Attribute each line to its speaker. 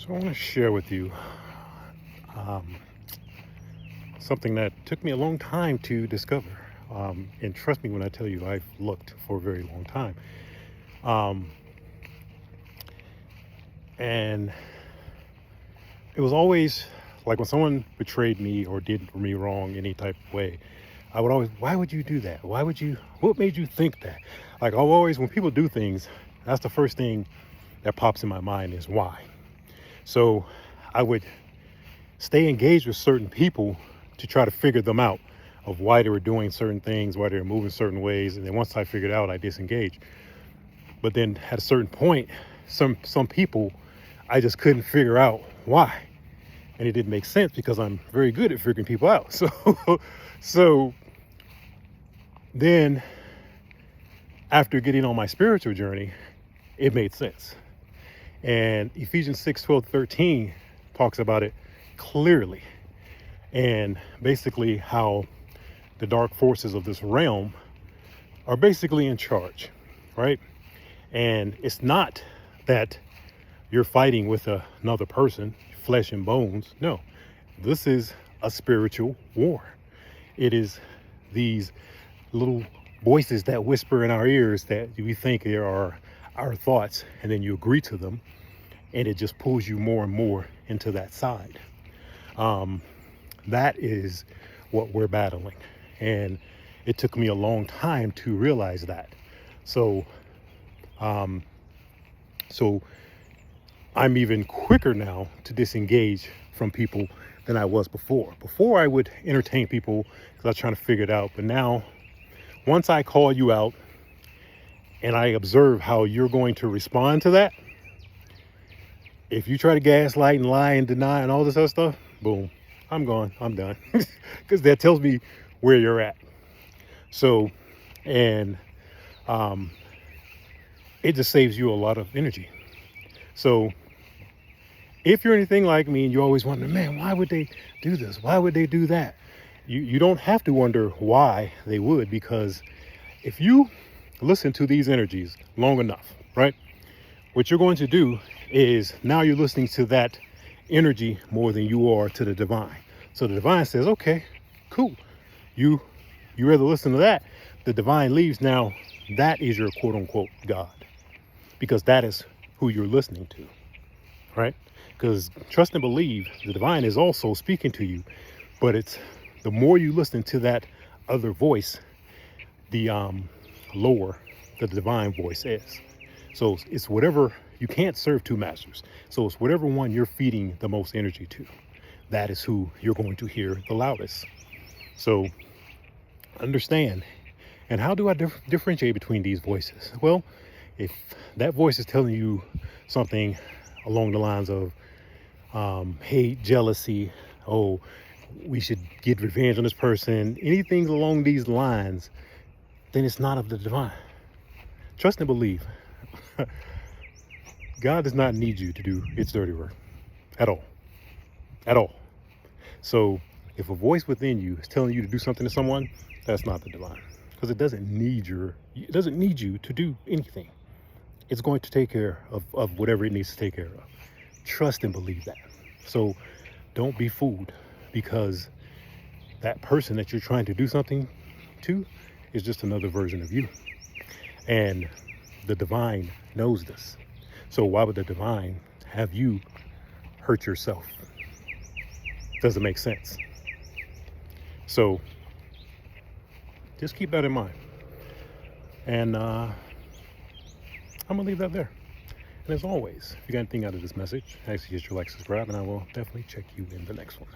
Speaker 1: So I want to share with you um, something that took me a long time to discover. And trust me when I tell you, I've looked for a very long time. Um, and it was always like when someone betrayed me or did me wrong any type of way, I would always, why would you do that? What made you think that? Like, I'll always, when people do things, that's the first thing that pops in my mind is why. So I would stay engaged with certain people to try to figure them out of why they were doing certain things, why they were moving certain ways. And then once I figured out, I disengaged. But then at a certain point, some people I just couldn't figure out why. And it didn't make sense because I'm very good at figuring people out. So then after getting on my spiritual journey, it made sense. And Ephesians 6:12-13 talks about it clearly. And basically how the dark forces of this realm are basically in charge, right? And it's not that you're fighting with another person, flesh and bones. No, this is a spiritual war. It is these little voices that whisper in our ears that we think are our thoughts, and then you agree to them, and it just pulls you more and more into that side. That is what we're battling. And it took me a long time to realize that. So, um, so I'm even quicker now to disengage from people than I was before. Before I would entertain people because I was trying to figure it out. But now, once I call you out and I observe how you're going to respond to that, if you try to gaslight and lie and deny and all this other stuff, boom, I'm gone. I'm done. Because that tells me where you're at. So, and it just saves you a lot of energy. So if you're anything like me and you always wonder, man, why would they do this? Why would they do that? You don't have to wonder why they would, because if you listen to these energies long enough, right? What you're going to do is now you're listening to that energy more than you are to the divine. So the divine says, okay, cool. You rather listen to that. The divine leaves. Now that is your quote unquote God, because that is who you're listening to, right? Because trust and believe, the divine is also speaking to you, but it's the more you listen to that other voice, the lower the divine voice is. So it's whatever, you can't serve two masters. So it's whatever one you're feeding the most energy to. That is who you're going to hear the loudest. So understand. And how do I differentiate between these voices? Well, if that voice is telling you something along the lines of hate, jealousy, oh, we should get revenge on this person, anything along these lines, then it's not of the divine. Trust and believe. God does not need you to do its dirty work at all. At all. So if a voice within you is telling you to do something to someone, that's not the divine. Because it doesn't need you to do anything. It's going to take care of whatever it needs to take care of. Trust and believe that. So don't be fooled, because that person that you're trying to do something to is just another version of you. And the divine knows this. So why would the divine have you hurt yourself? Doesn't make sense. So just keep that in mind. And I'm gonna leave that there. And as always, if you got anything out of this message, I suggest you like, subscribe, and I will definitely check you in the next one.